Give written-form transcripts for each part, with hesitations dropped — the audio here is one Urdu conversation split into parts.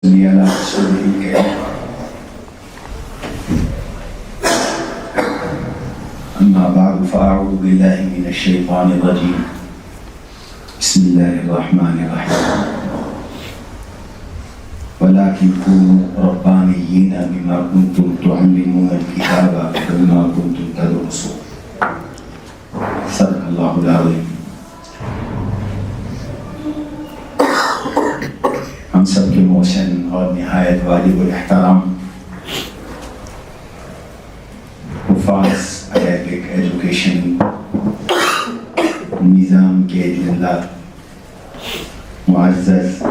على رسوله الكريم أما بعد فأعوذ بالله من الشيطان الرجيم بسم الله الرحمن الرحيم ولكن كونوا ربانيين بما كنتم تعلمون الكتاب وبما كنتم تدرسون صدق الله العظيم. ہم سب کے محسن اور نہایت واجب الاحترام حفاظ عربک ایجوکیشن نظام کے جملہ معزز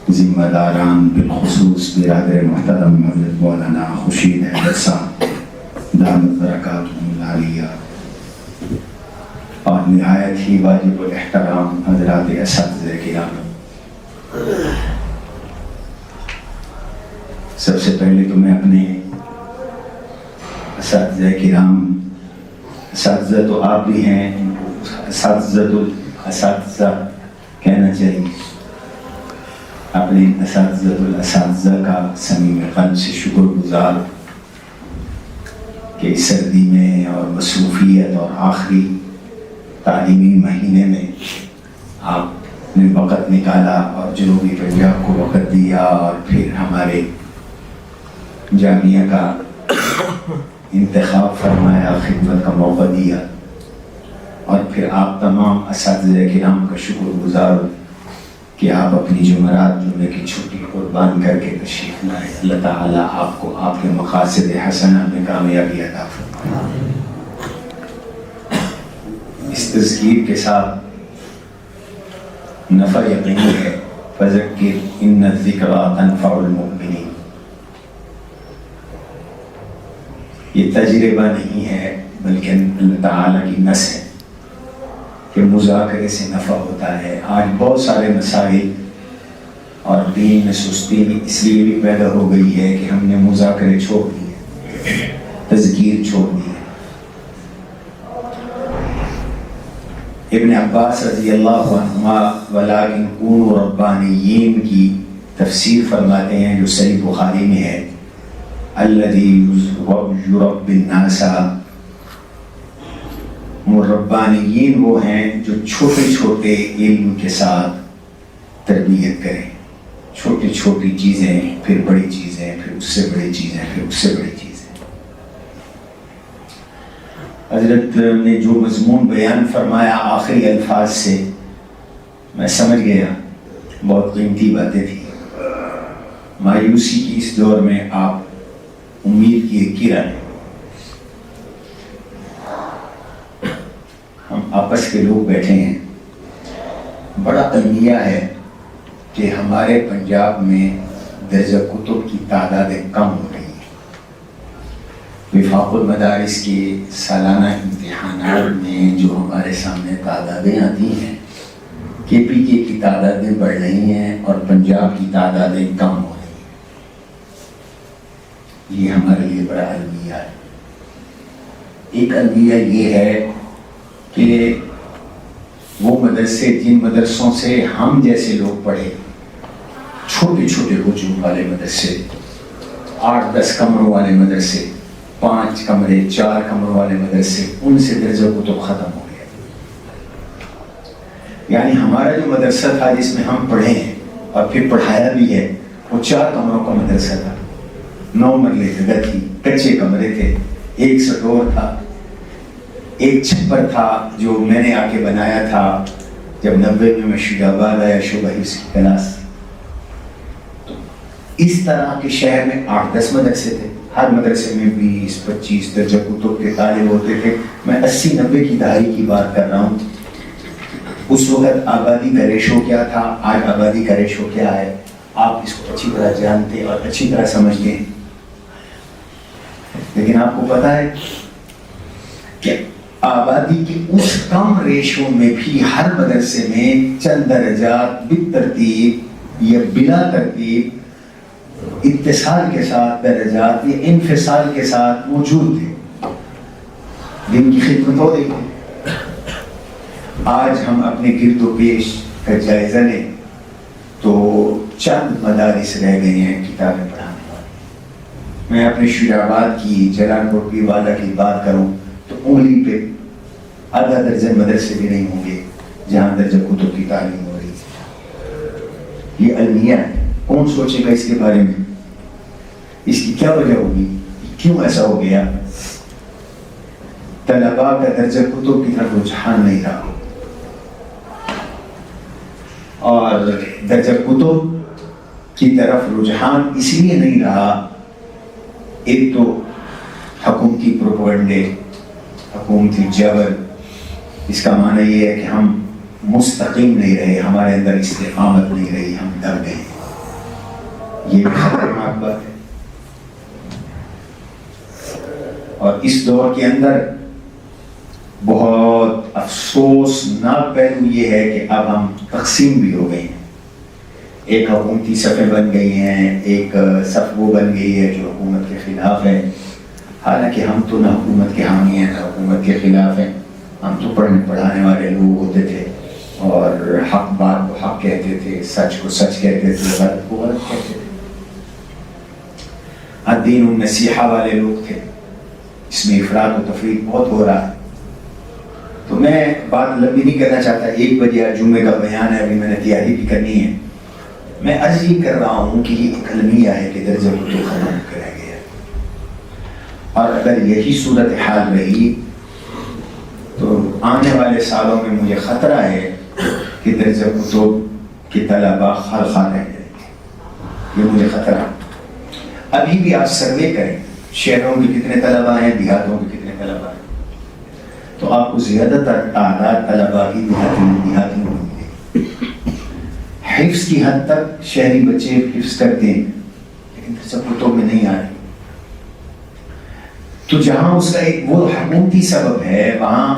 ذمہ داران بالخصوص برادر محترم حضرت مولانا خورشید حیدر صاحب دامت برکاتہم العالیہ اور نہایت ہی واجب الاحترام حضرات اساتذہ کرام، سب سے پہلے تو میں اپنے اساتذہ کرام، اساتذہ تو آپ بھی ہیں، اساتذہ کہنا چاہیے، اپنے اساتذہ کا صمیم قلب سے شکر گزار کہ اس سردی میں اور مصروفیت اور آخری تعلیمی مہینے میں آپ نے وقت نکالا اور جنوبی پنجاب کو وقت دیا اور پھر ہمارے جامعہ کا انتخاب فرمایا، خدمت کا موقع دیا، اور پھر آپ تمام اساتذہ کرام کا شکر گزار کہ آپ اپنی جمعرات جمعے کی چھٹی قربان کر کے تشریف لائے۔ اللہ تعالیٰ آپ کو آپ کے مقاصد حسنہ میں کامیابی عطا فرمائے۔ اس تذکیر کے ساتھ نفع یقینی ہے، فذکر ان الذکریٰ تنفع المؤمنین۔ یہ تجربہ نہیں ہے بلکہ اللہ تعالیٰ کی نص ہے کہ مذاکرے سے نفع ہوتا ہے۔ آج بہت سارے مسائل اور دین میں سستی اس لیے بھی پیدا ہو گئی ہے کہ ہم نے مذاکرے چھوڑ دیے، تذکیر چھوڑ دی۔ ابن عباس رضی اللہ عنہما ولیکن کونوا ربانیین کی تفسیر فرماتے ہیں جو صحیح بخاری میں ہے، الذی یربی الناس، ربانیین وہ ہیں جو چھوٹے چھوٹے علم کے ساتھ تربیت کریں، چھوٹی چھوٹی چیزیں پھر بڑی چیزیں، پھر اس سے بڑی چیزیں، پھر اس سے بڑی چیزیں۔ حضرت نے جو مضمون بیان فرمایا آخری الفاظ سے میں سمجھ گیا، بہت قیمتی باتیں تھیں۔ مایوسی کی اس دور میں آپ امید کی ایک کرن ہیں۔ ہم آپس کے لوگ بیٹھے ہیں، بڑا المیہ ہے کہ ہمارے پنجاب میں درجہ کتب کی تعدادیں کم ہو رہی ہیں۔ وفاق المدارس کے سالانہ امتحانات میں جو ہمارے سامنے تعدادیں آتی ہیں، کے پی کے کی تعدادیں بڑھ رہی ہیں اور پنجاب کی تعدادیں کم ہو رہی ہیں۔ یہ ہمارے لیے بڑا المیہ ہے۔ ایک المیہ یہ ہے کہ وہ مدرسے جن مدرسوں سے ہم جیسے لوگ پڑھے، چھوٹے چھوٹے ہجوم والے مدرسے، 8-10 کمروں والے مدرسے، 5 کمرے 4 کمروں والے مدرسے، ان سے درجہ کتب ختم ہو گیا۔ یعنی ہمارا جو مدرسہ تھا جس میں ہم پڑھے ہیں اور پھر پڑھایا بھی ہے، وہ 4 کمروں کا مدرسہ تھا، 9 مرلے جگہ تھی، کچے کمرے تھے، ایک سٹور تھا، ایک چھپر تھا جو میں نے آ کے بنایا تھا جب 90 میں مشید آباد آیا شعبہ حفظ کی کلاس۔ تو اس طرح کے شہر میں 8-10 مدرسے تھے، ہر مدرسے میں 20-25 درجہ کتب کے طالب ہوتے تھے۔ میں 80-90 کی دہائی کی بات کر رہا ہوں۔ اس وقت آبادی کا ریشو کیا تھا، آج آبادی کا ریشو کیا ہے، آپ اس کو اچھی طرح جانتے اور اچھی طرح سمجھتے ہیں۔ لیکن آپ کو پتا ہے کہ آبادی کے اس کم ریشو میں بھی ہر مدرسے میں چند درجات بالترتیب یا بلا ترتیب اتصال کے ساتھ درجات یا انفصال کے ساتھ موجود تھے۔ دن کی خدمت ہو رہی ہے۔ آج ہم اپنے گرد و پیش کا جائزہ لیں تو چند مدارس رہ گئے ہیں کتابیں پڑھانے والے. میں اپنے شیر آباد کی جلال کوٹی والا کی بات کروں تو انگلی پہ آدھا درجن مدرسے بھی نہیں ہوں گے جہاں درجہ کتب کی تعلیم ہو رہی ہے. یہ المیہ ہے. کون سوچے گا اس کے بارے میں؟ اس کی کیا وجہ ہوگی؟ کیوں ایسا ہو گیا؟ طلباء کا درجہ کتب کی طرف رجحان نہیں رہا. اور درجہ کتب کی طرف رجحان اس لیے نہیں رہا، ایک تو حکومتی پروپیگنڈے، حکومتی جبر. اس کا معنی یہ ہے کہ ہم مستقیم نہیں رہے، ہمارے اندر استقامت نہیں رہی، ہم ڈر گئے. یہ بھی خطرناک بات ہے. اور اس دور کے اندر بہت افسوسناک پہلو یہ ہے کہ اب ہم تقسیم بھی ہو گئے ہیں. ایک حکومتی صفیں بن گئی ہیں، ایک صف وہ بن گئی ہے جو حکومت کے خلاف ہے. حالانکہ ہم تو نہ حکومت کے حامی ہیں نہ حکومت کے خلاف ہیں. ہم تو پڑھنے پڑھانے والے لوگ ہوتے تھے اور حق بات کو حق کہتے تھے، سچ کو سچ کہتے تھے، غلط کو غلط کہتے تھے. الدین النصیحہ والے لوگ تھے. اس میں افراط و تفریط بہت ہو رہا ہے. تو میں بات لمبی نہیں کرنا چاہتا. 1 بجے جمعے کا بیان ہے، ابھی میں نے تیاری بھی کرنی ہے. میں عرض یہ کر رہا ہوں کہ یہ ایک المیہ ہے کہ درجہ کتب ختم کرا گیا. اور اگر یہی صورتحال رہی تو آنے والے سالوں میں مجھے خطرہ ہے کہ درجہ کتب کے طلباء خرخار رہ جائیں گے. یہ مجھے خطرہ. ابھی بھی آپ سروے کریں، شہروں کے کتنے طلباء ہیں، دیہاتوں کے کتنے طلباء ہیں، تو آپ کو زیادہ تر تعداد طلباء کی دیہاتی میں ملے گی. حفظ کی حد تک شہری بچے حفظ کرتے ہیں لیکن درجہ کتب میں نہیں آ رہے. تو جہاں اس کا ایک وہ حکومتی سبب ہے، وہاں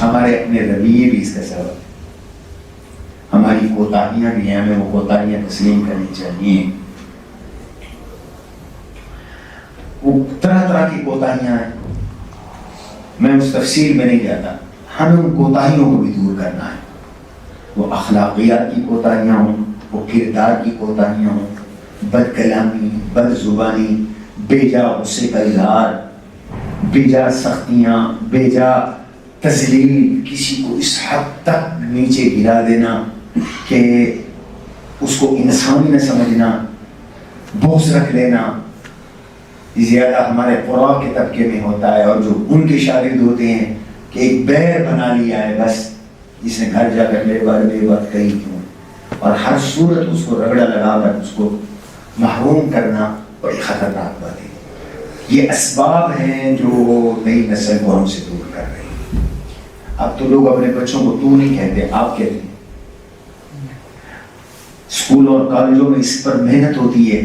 ہمارے اپنے رویے بھی اس کا سبب ہے. ہماری کوتاہیاں بھی ہیں، ہمیں وہ کوتاہیاں تسلیم کرنی چاہیے. وہ طرح طرح کی کوتاہیاں ہیں، میں اس تفصیل میں نہیں جاتا. ہمیں ان کوتاہیوں کو بھی دور کرنا ہے. وہ اخلاقیات کی کوتاہیاں ہوں، وہ کردار کی کوتاہیاں ہوں، بد کلامی، بد زبانی، بے جا غصے کا اظہار، بے جا سختیاں، بے جا تذلیل، کسی کو اس حد تک نیچے گرا دینا کہ اس کو انسانی نہ سمجھنا، بغض رکھ لینا. زیادہ ہمارے قرآ کے طبقے میں ہوتا ہے، اور جو ان کے شاگرد ہوتے ہیں کہ ایک بیر بنا لیا ہے، بس جس نے گھر جا کر میرے بارے میں یہ بات کہی کیوں، اور ہر صورت اس کو رگڑا لگا کر اس کو محروم کرنا بڑی خطرناک بات ہے. یہ اسباب ہیں جو نئی نسل کو ہم سے دور کر رہے ہیں. اب تو لوگ اپنے بچوں کو تو نہیں کہتے، آپ کہتے ہیں. اسکولوں اور کالجوں میں اس پر محنت ہوتی ہے.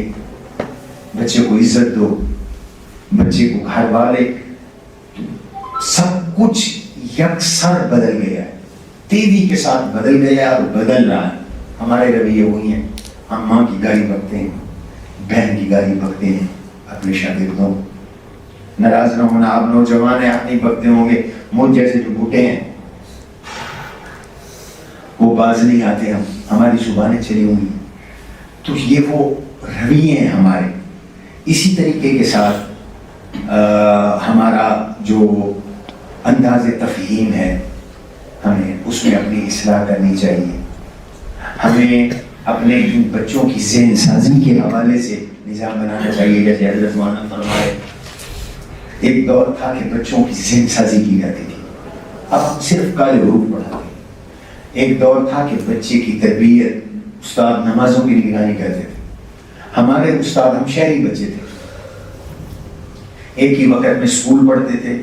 بچے کو عزت دو، بچے کو گھر والے، سب کچھ یکسر بدل گیا ہے، تیزی کے ساتھ بدل گیا اور بدل رہا ہے. ہمارے رویے وہی ہیں. ہم ماں کی گالی بکتے ہیں، بہن کی گالی بکتے ہیں اپنے شاگردوں. ناراض نہ ہونا، آپ نوجوان ہیں، آپ نہیں بکتے ہوں گے. مجھ جیسے جو بوٹے ہیں وہ باز نہیں آتے. ہماری زبانیں چلی ہوئی ہیں. تو یہ وہ رویے ہیں ہمارے. اسی طریقے کے ساتھ ہمارا جو انداز تفہیم ہے، ہمیں اس میں اپنی اصلاح کرنی چاہیے. ہمیں اپنے ان بچوں کی ذہن سازی کے حوالے سے نظام بنانا چاہیے. جیسے حضرت مولانا فرمائے، ایک دور تھا کہ بچوں کی ذہن سازی کی جاتی تھی، اب ہم صرف کالے حروف پڑھاتے ہیں. ایک دور تھا کہ بچے کی تربیت استاد نمازوں کی نگرانی کرتے تھے. ہمارے استاد، ہم شہری بچے تھے، ایک ہی وقت میں اسکول پڑھتے تھے،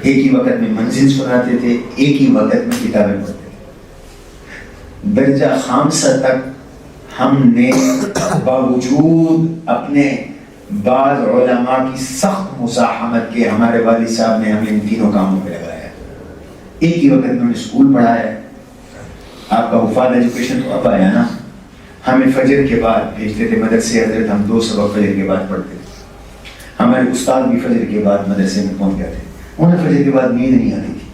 ایک ہی وقت میں منزل سناتے تھے، ایک ہی وقت میں کتابیں پڑھتے تھے. درجہ خامسہ تک ہم نے باوجود اپنے بعض علماء کی سخت مزاحمت کے، ہمارے والد صاحب نے ہمیں ان تینوں کاموں پہ لگایا. ایک ہی وقت میں ہم نے اسکول پڑھایا. آپ کا حفاظ ایجوکیشن تو اب آیا نا. ہمیں فجر کے بعد بھیجتے تھے مدرسے حضرت، ہم 2 سبق فجر کے بعد پڑھتے تھے. ہمارے استاد بھی فجر کے بعد مدرسے میں پہنچ جاتے. انہیں فجر کے بعد نیند نہیں آتی تھی.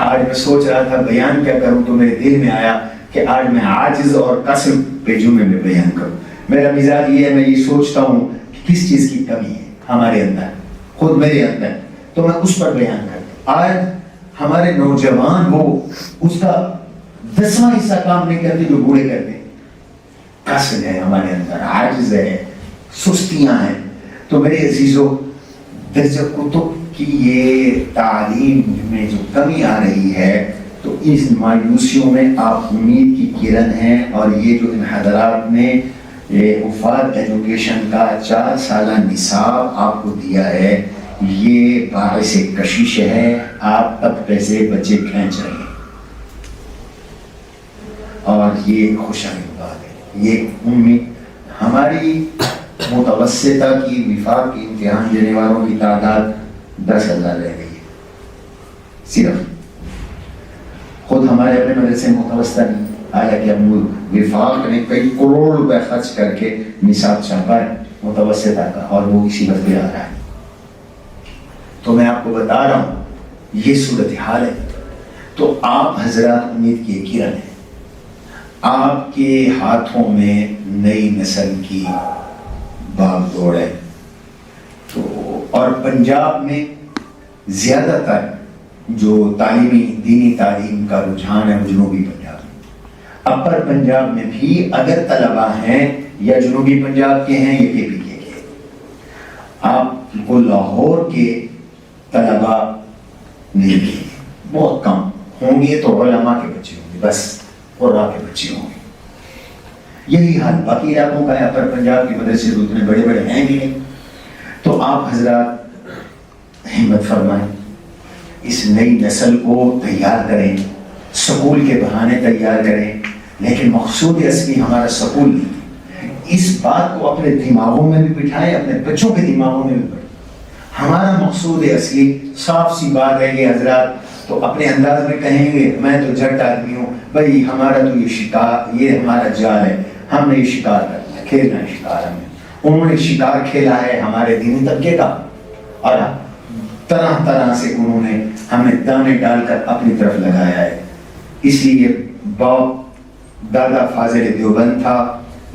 آج میں سوچ رہا تھا بیان کیا کروں تو میرے دل میں آیا کہ آج میں عاجز اور کسل پہ جمعے میں بیان کروں. میرا مزاج یہ ہے، میں یہ سوچتا ہوں کہ کس چیز کی کمی ہے ہمارے اندر، خود میرے اندر، تو میں اس پر بیان کرتا ہوں. آج ہمارے نوجوان وہ اس کا 10واں حصہ کام نہیں کرتے جو بوڑھے کرتے. کسل ہے ہمارے اندر، عاجز ہے، سستیاں ہیں. تو میرے عزیزو، درجہ کتب کی یہ تعلیم میں جو کمی آ رہی ہے، تو اس مایوسیوں میں آپ امید کی کرن ہیں. اور یہ جو ان حضرات نے وفات ایجوکیشن کا 4 سالہ نصاب آپ کو دیا ہے، یہ باعث کشش ہے. آپ اب پیسے بچے کھینچ رہے ہیں اور یہ خوشحالی بات ہے. یہ امید ہماری متوسطہ کی وفاق کی امتحان دینے والوں کی تعداد 10,000 رہ گئی ہے. صرف خود ہمارے اپنے مدرسے متوسطہ نہیں، حالانکہ ہم وفاق نے کئی کروڑ روپے خرچ کر کے نصاب چھاپا ہے متوسطہ کا، اور وہ اسی وقت آ رہا ہے. تو میں آپ کو بتا رہا ہوں یہ صورتحال ہے. تو آپ حضرات امید کی کرن ہیں، آپ کے ہاتھوں میں نئی نسل کی باغ دوڑ ہے. تو اور پنجاب میں زیادہ تر جو تعلیمی دینی تعلیم کا رجحان ہے وہ جنوبی پنجاب میں. اپر پنجاب میں بھی اگر طلباء ہیں یا جنوبی پنجاب کے ہیں یا KPK کے، آپ کو لاہور کے طلباء نہیں ملیں گے، بہت کم ہوں گے. تو علماء کے بچے ہوں گے، بس قرآ کے بچے ہوں گے. یہی حال باقی علاقوں کا ہے. اپر پنجاب کے مدرسے تو اتنے بڑے بڑے ہیں بھی نہیں. تو آپ حضرات ہمت فرمائیں، اس نئی نسل کو تیار کریں، سکول کے بہانے تیار کریں، لیکن مقصود اصلی ہمارا سکول نہیں. اس بات کو اپنے دماغوں میں بھی بٹھائیں، اپنے بچوں کے دماغوں میں بھی بٹھائیں. ہمارا مقصود اصلی صاف سی بات ہے. یہ حضرات تو اپنے انداز میں کہیں گے میں تو جٹ آدمی ہوں بھائی، ہمارا تو یہ شکار، یہ ہمارا جال ہے، ہم نے یہ شکار کرنا ہے، کھیلنا ہے شکار. ہمیں انہوں نے شکار کھیلا ہے ہمارے دینی طبقے کا، اور طرح طرح سے انہوں نے ہمیں دانے ڈال کر اپنی طرف لگایا ہے. اس لیے باپ دادا فاضل دیوبند تھا،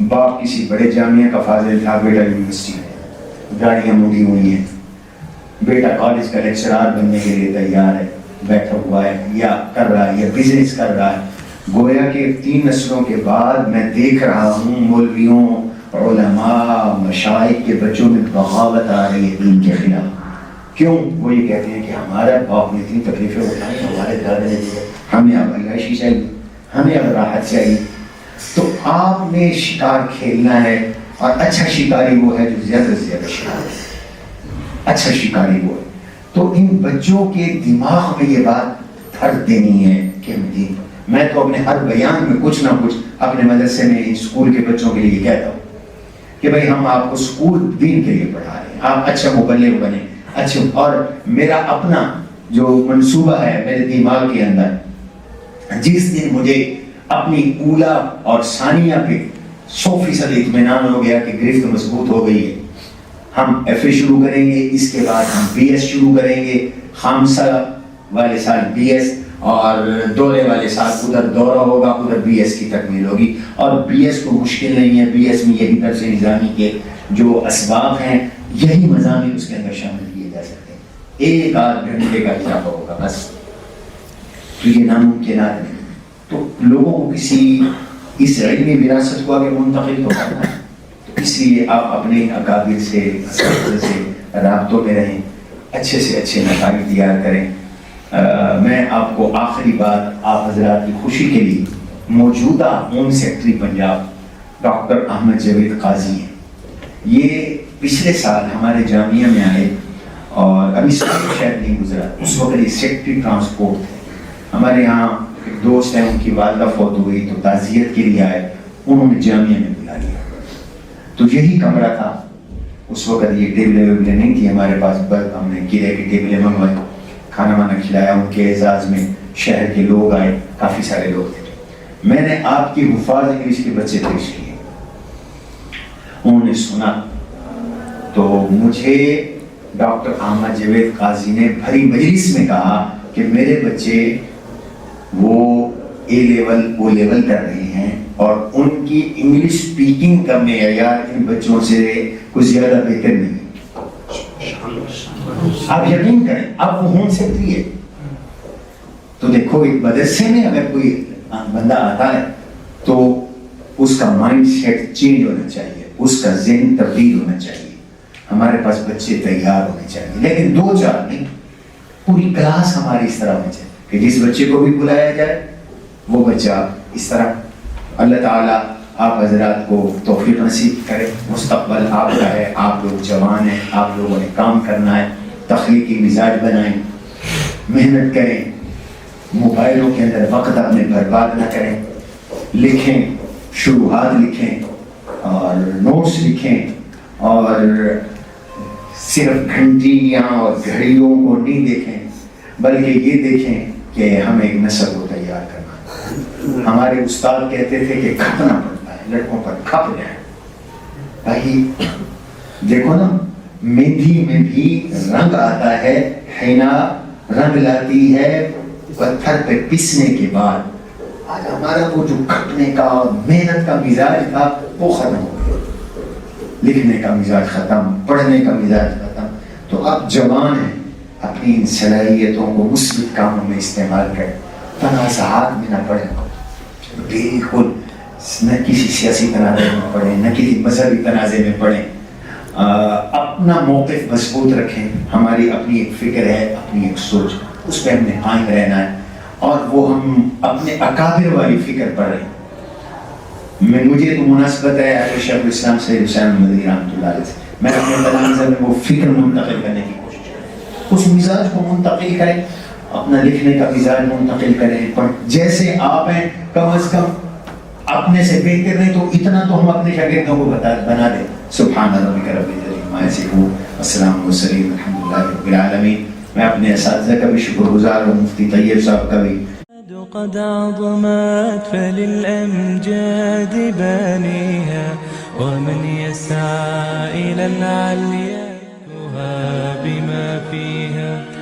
باپ کسی بڑے جامعہ کا فاضل تھا، بیٹا یونیورسٹی میں گاڑیاں مڑی ہوئی ہیں، بیٹا کالج کا لیکچرار بننے کے لیے تیار ہے، بیٹھا ہوا ہے یا کر رہا ہے یا بزنس کر رہا ہے. گویا کہ 3 نسلوں کے بعد میں دیکھ رہا ہوں مولویوں، علماء، مشائخ کے بچوں میں بغاوت آ رہی ہے دین کے خلاف. کیوں؟ وہ یہ کہتے ہیں کہ ہمارا باپ نے اتنی تکلیفیں اٹھائی، ہمارے دادا نے دی، ہمیں اب عیاشی چاہیے، ہمیں اب راحت چاہیے. تو آپ نے شکار کھیلنا ہے، اور اچھا شکاری وہ ہے جو زیادہ سے زیادہ شکار ہے. اچھا شکاری وہ ہے. تو ان بچوں کے دماغ میں یہ بات بھر دینی ہے کہ ہم دین. میں تو اپنے ہر بیان میں کچھ نہ کچھ اپنے مدرسے میں اسکول کے بچوں کے لیے کہتا ہوں کہ بھائی ہم آپ کو اسکول دین کے لیے پڑھا رہے ہیں، آپ اچھا مبلغ بنیں اچھے. اور میرا اپنا جو منصوبہ ہے میرے دماغ کے اندر، جس دن مجھے اپنی اولا اور ثانیہ پہ 100% اطمینان ہو گیا کہ گرفت مضبوط ہو گئی ہے، ہم FA شروع کریں گے، اس کے بعد ہم BS شروع کریں گے، خامسہ والے سال BS، اور دورے والے سال ادھر دورہ ہوگا، ادھر BS کی تکمیل ہوگی. اور BS کو مشکل نہیں ہے، BS میں یہی درس نظامی کے جو اسباب ہیں، یہی مضامین اس کے اندر شامل کیے جا سکتے ہیں. 1 آدھ گھنٹے کا اضافہ ہوگا بس. تو یہ ناممکنات نہیں. تو لوگوں کو کسی اس علمی وراثت کو آگے منتقل تو کرنا ہے. اس لیے آپ اپنے اکابر سے، اساتذہ سے رابطوں میں رہیں، اچھے سے اچھے نتائج تیار کریں. میں آپ کو آخری بات، آپ حضرات کی خوشی کے لیے موجودہ home secretary Punjab doctor Ahmad Javed Qazi ہیں. یہ پچھلے سال ہمارے جامعہ میں آئے، اور ابھی سال شاید نہیں گزرا، اس وقت یہ سیکرٹری ٹرانسپورٹ تھے. ہمارے یہاں ایک دوست ہیں، ان کی والدہ فوت ہوئی تو تعزیت کے لیے آئے، انہوں نے جامعہ میں بلا لیا. تو یہی کمرہ تھا اس وقت. یہ ٹیبلیں ویبلیں نہیں تھی ہمارے پاس، بس ہم نے کرے کی ٹیبلیں منگوائی، کھانا وانا کھلایا. ان کے اعزاز میں شہر کے لوگ آئے، کافی سارے لوگ تھے. میں نے آپ کی حفاظ انگلش کے بچے پیش کیے، انہوں نے سنا. تو مجھے ڈاکٹر احمد جاوید قاضی نے بھری مجلس میں کہا کہ میرے بچے وہ اے لیول او لیول کر رہے ہیں اور ان کی انگلش اسپیکنگ کا معیار ان بچوں سے کچھ زیادہ بہتر نہیں ہے. آپ یقین کریں اب وہ ہون سکتی ہے. تو دیکھو ایک مدرسے میں اگر کوئی بندہ آتا ہے تو اس کا مائنڈ سیٹ چینج ہونا چاہیے, اس کا ذہن تبدیل ہونا چاہیے. ہمارے پاس بچے تیار ہونے چاہیے, لیکن 2-4 نہیں, پوری کلاس ہماری اس طرح ہونی چاہیے کہ جس بچے کو بھی بلایا جائے وہ بچہ اس طرح. اللہ تعالیٰ آپ حضرات کو توفیق نصیب کرے. مستقبل آپ کا ہے, آپ لوگ جوان ہیں, آپ لوگوں نے کام کرنا ہے, تخلیقی مزاج بنائیں, محنت کریں, موبائلوں کے اندر وقت اپنے برباد نہ کریں, لکھیں, شروحات لکھیں اور نوٹس لکھیں, اور صرف گھنٹیاں اور گھڑیوں کو نہیں دیکھیں بلکہ یہ دیکھیں کہ ہم ایک نسل کو تیار کرنا ہے. ہمارے استاد کہتے تھے کہ کھپنا پڑتا ہے, لڑکوں پر کھپ جائیں. بھائی دیکھو نا, مہندی میں بھی رنگ آتا ہے, حنا رنگ لاتی ہے پتھر پہ پسنے کے بعد. آج ہمارا وہ جو کھپنے کا محنت کا مزاج تھا وہ ختم ہو گیا, لکھنے کا مزاج ختم, پڑھنے کا مزاج ختم. تو آپ جوان ہیں, اپنی ان صلاحیتوں کو مثبت کاموں میں استعمال کریں, تنازعات میں نہ پڑیں, بالکل نہ کسی سیاسی تنازع میں پڑھیں, نہ کسی مذہبی تنازع میں پڑھیں. اپنا موقف مضبوط رکھیں. ہماری اپنی ایک فکر ہے, اپنی ایک سوچ, اس پہ ہم نے قائم رہنا ہے, اور وہ ہم اپنے اکابر والی فکر پر رہیں. مجھے تو مناسبت ہے شیخ الاسلام سید حسین مدنی رحمۃ اللہ علیہ سے, میں اپنے تلامذہ میں وہ فکر منتقل کرنے کی کوشش کروں. اس مزاج کو منتقل کریں, اپنا لکھنے کا مزاج منتقل کریں. جیسے آپ ہیں کم از کم اپنے سے بہتر نہیں تو اتنا تو ہم اپنے شاگردوں کو بنا دیں. سبحان ربک رب العزۃ عما یصفون والسلام علی المرسلین والحمد للہ رب العالمین. میں اپنے اساتذہ کا بھی شکر گزار ہوں, مفتی طیب صاحب کا بھی. قد عظمت فللأمجاد بانيها ومن يسعى إلى العليا بما فيها